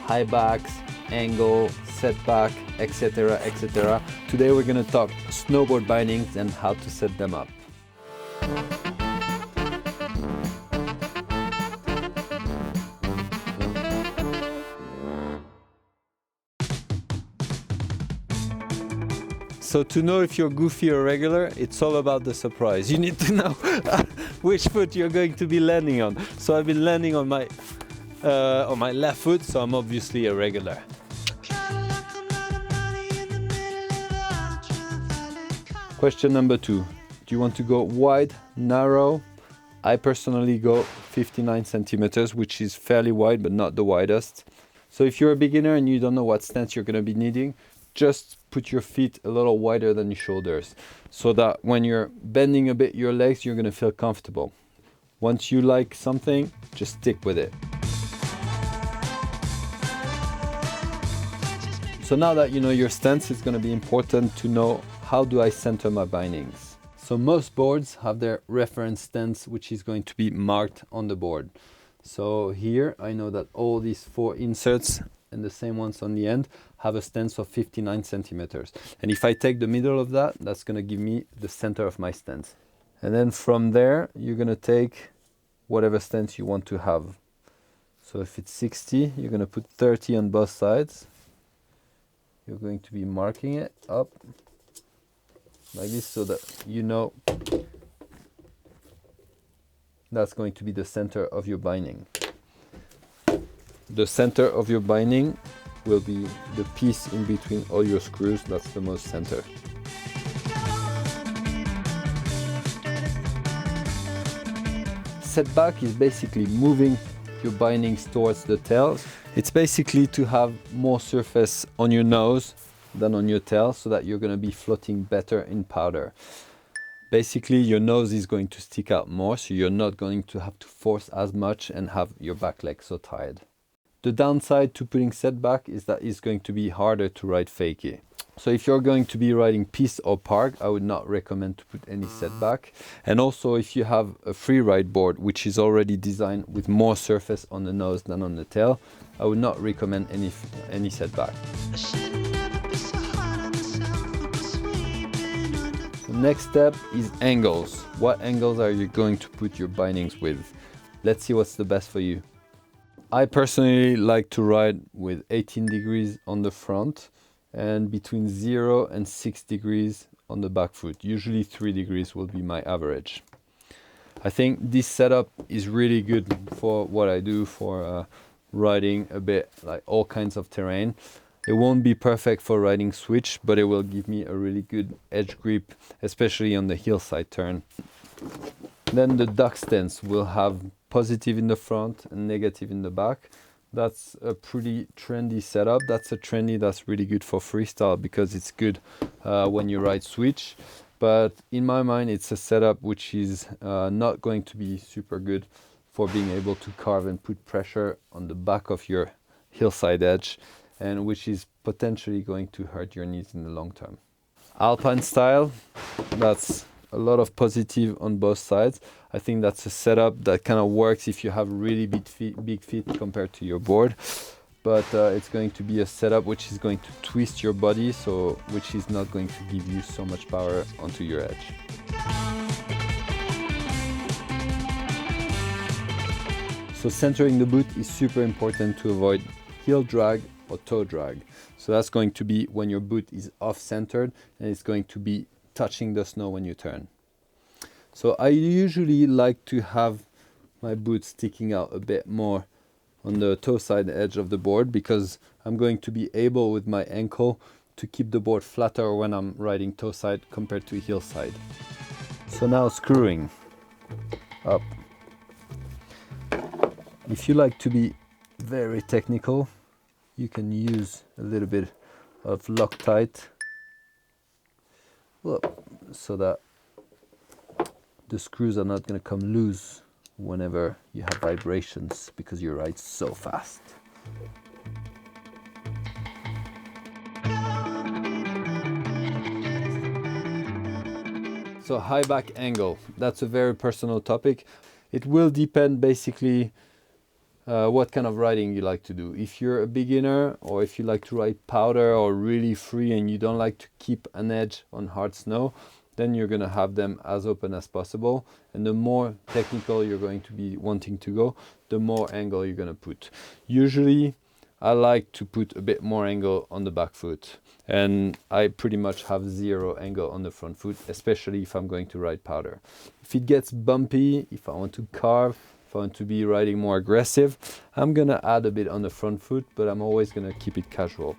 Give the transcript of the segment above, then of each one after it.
high backs, angle, setback, etc, etc. Today we're going to talk snowboard bindings and how to set them up. So to know if you're goofy or regular, it's all about the surprise. You need to know which foot you're going to be landing on. So I've been landing on my left foot, so I'm obviously a regular. Question number 2. Do you want to go wide, narrow? I personally go 59 centimeters, which is fairly wide, but not the widest. So if you're a beginner and you don't know what stance you're going to be needing, just put your feet a little wider than your shoulders so that when you're bending a bit your legs, you're going to feel comfortable. Once you like something, just stick with it. So now that you know your stance, it's going to be important to know how do I center my bindings. So most boards have their reference stance, which is going to be marked on the board. So here I know that all these 4 inserts and the same ones on the end have a stance of 59 centimeters. And if I take the middle of that, that's going to give me the center of my stance. And then from there, you're going to take whatever stance you want to have. So if it's 60, you're going to put 30 on both sides. You're going to be marking it up like this so that you know that's going to be the center of your binding. The center of your binding will be the piece in between all your screws. That's the most center. Setback is basically moving your bindings towards the tails. It's basically to have more surface on your nose than on your tail so that you're going to be floating better in powder. Basically, your nose is going to stick out more, so you're not going to have to force as much and have your back leg so tired. The downside to putting setback is that it's going to be harder to ride fakie. So if you're going to be riding piste or park, I would not recommend to put any setback. And also if you have a freeride board, which is already designed with more surface on the nose than on the tail, I would not recommend any setback. The next step is angles. What angles are you going to put your bindings with? Let's see what's the best for you. I personally like to ride with 18 degrees on the front and between 0 and 6 degrees on the back foot. Usually 3 degrees will be my average. I think this setup is really good for what I do for riding a bit like all kinds of terrain. It won't be perfect for riding switch, but it will give me a really good edge grip, especially on the hillside turn. Then the duck stance will have positive in the front and negative in the back. That's a pretty trendy setup. That's really good for freestyle because it's good when you ride switch. But in my mind, it's a setup which is not going to be super good for being able to carve and put pressure on the back of your hillside edge, and which is potentially going to hurt your knees in the long term. Alpine style, that's a lot of positive on both sides. I think that's a setup that kind of works if you have really big feet compared to your board. But it's going to be a setup which is going to twist your body, so which is not going to give you so much power onto your edge. So centering the boot is super important to avoid heel drag or toe drag. So that's going to be when your boot is off-centered and it's going to be touching the snow when you turn. So I usually like to have my boot sticking out a bit more on the toe side edge of the board because I'm going to be able with my ankle to keep the board flatter when I'm riding toe side compared to heel side. So now screwing up. If you like to be very technical, you can use a little bit of Loctite so that the screws are not going to come loose whenever you have vibrations because you ride so fast. So high back angle, that's a very personal topic. It will depend basically what kind of riding you like to do. If you're a beginner, or if you like to ride powder or really free and you don't like to keep an edge on hard snow, then you're going to have them as open as possible. And the more technical you're going to be wanting to go, the more angle you're going to put. Usually I like to put a bit more angle on the back foot, and I pretty much have 0 angle on the front foot, especially if I'm going to ride powder. If it gets bumpy, if I want to carve, if I want to be riding more aggressive, I'm gonna add a bit on the front foot, but I'm always gonna keep it casual.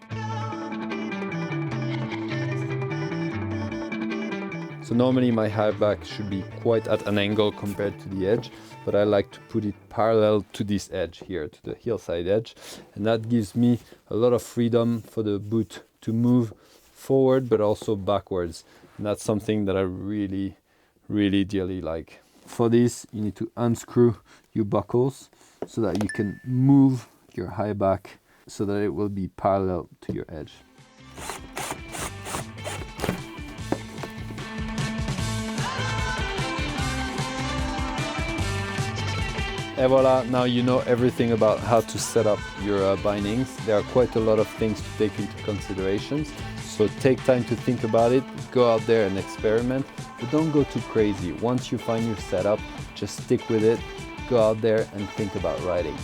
So normally my high back should be quite at an angle compared to the edge, but I like to put it parallel to this edge here, to the hillside edge. And that gives me a lot of freedom for the boot to move forward, but also backwards. And that's something that I really, really dearly like. For this, you need to unscrew your buckles so that you can move your high back so that it will be parallel to your edge. And voila, now you know everything about how to set up your bindings. There are quite a lot of things to take into consideration. So take time to think about it, go out there and experiment, but don't go too crazy. Once you find your setup, just stick with it, go out there and think about riding.